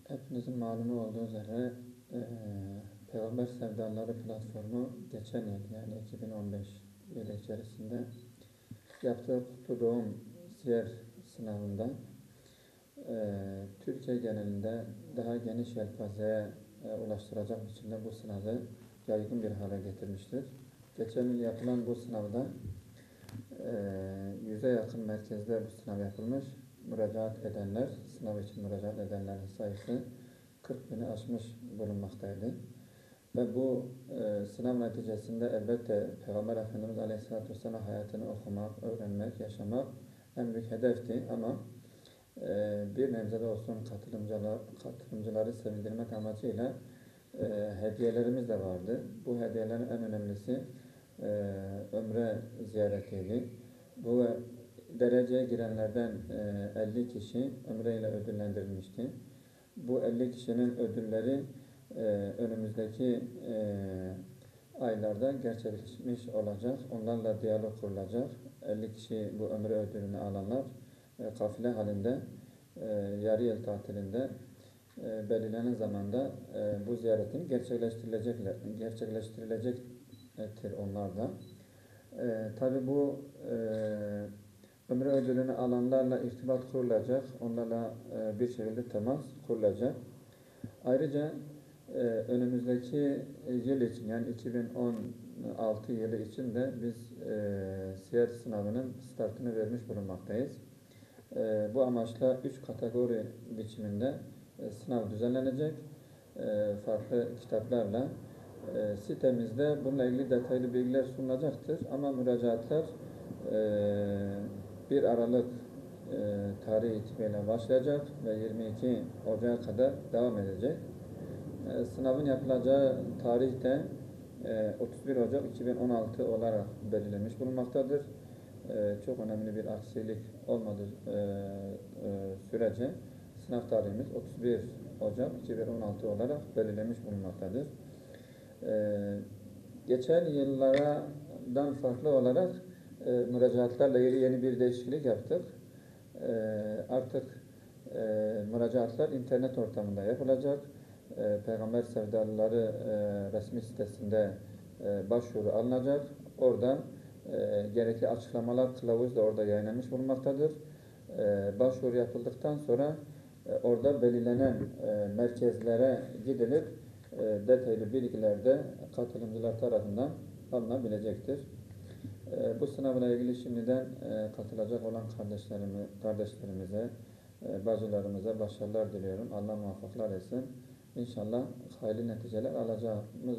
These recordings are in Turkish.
Hepinizin malumu olduğu üzere e, Peygamber Sevdaları platformu geçen yıl yani 2015 yılı içerisinde yaptığı Kutlu Doğum Siyer sınavında Türkiye genelinde daha geniş yelpazeye ulaştıracak biçimde bu sınavı yaygın bir hale getirmiştir. Geçen yıl yapılan bu sınavda 100'e yakın merkezde bu sınav yapılmış. Müracaat edenler, sınav için müracaat edenlerin sayısı 40 bini aşmış bulunmaktaydı. Ve bu sınav neticesinde elbette Peygamber Efendimiz Aleyhisselatü Vesselam hayatını okumak, öğrenmek, yaşamak en büyük hedefti ama bir nebzede olsun katılımcıları sevindirmek amacıyla hediyelerimiz de vardı. Bu hediyelerin en önemlisi ömre ziyaretiydi. Bu dereceye girenlerden 50 kişi ömre ile ödüllendirilmişti. Bu 50 kişinin ödülleri önümüzdeki aylarda gerçekleşmiş olacak. Onlarla diyalog kurulacak. 50 kişi bu ömre ödülünü alanlar kafile halinde yarı yıl tatilinde belirlenen zamanda bu ziyaretin gerçekleştirilecektir onlar da. Tabi bu ömre ödülünü alanlarla irtibat kurulacak, onlarla bir şekilde temas kurulacak. Ayrıca önümüzdeki yıl için yani 2016 yılı için de biz siyer sınavının startını vermiş bulunmaktayız. Bu amaçla 3 kategori biçiminde sınav düzenlenecek. Farklı kitaplarla sitemizde bununla ilgili detaylı bilgiler sunulacaktır. Ama müracaatlar 1 Aralık tarihi itibariyle başlayacak ve 22 Ocak'a kadar devam edecek. Sınavın yapılacağı tarih de 31 Ocak 2016 olarak belirlenmiş bulunmaktadır. Çok önemli bir aksilik olmadığı sürece sınav tarihimiz 31 Ocak 2016 olarak belirlenmiş bulunmaktadır. Geçen yıllardan farklı olarak müracaatlarla ilgili yeni bir değişiklik yaptık. Artık müracaatlar internet ortamında yapılacak. Peygamber Sevdalıları resmi sitesinde başvuru alınacak. Oradan gerekli açıklamalar, kılavuz da orada yayınlanmış bulunmaktadır. Başvuru yapıldıktan sonra orada belirlenen merkezlere gidilip detaylı bilgiler de katılımcılar tarafından alınabilecektir. Bu sınavla ilgili şimdiden katılacak olan kardeşlerimize, bacılarımıza başarılar diliyorum. Allah muvaffaklar etsin. İnşallah hayırlı neticeler alacağımız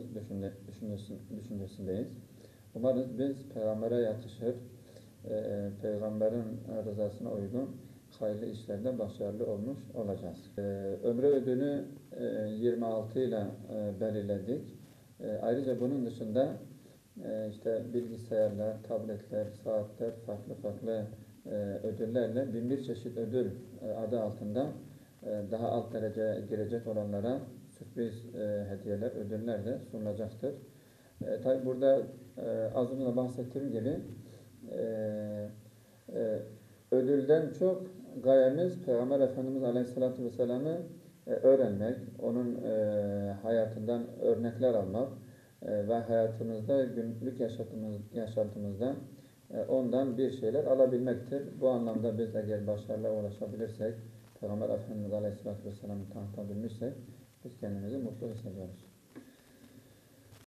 düşüncesindeyiz. Umarız biz Peygamber'e yakışır, Peygamber'in rızasına uygun hayırlı işlerde başarılı olmuş olacağız. Ömre ödülü 26 ile belirledik. Ayrıca bunun dışında işte bilgisayarlar, tabletler, saatler, farklı ödüllerle 1001 çeşit ödül adı altında daha alt dereceye girecek olanlara sürpriz hediyeler, ödüller de sunulacaktır. Tabi burada az önce de bahsettiğim gibi ödülden çok gayemiz Peygamber Efendimiz Aleyhisselatü Vesselam'ı öğrenmek, onun hayatından örnekler almak ve hayatımızda, günlük yaşantımızda ondan bir şeyler alabilmektir. Bu anlamda biz eğer başarıya ulaşabilirsek, Peygamber Efendimiz Aleyhisselatü Vesselam'ı tanıtabilmişsek biz kendimizi mutlu hissediyoruz.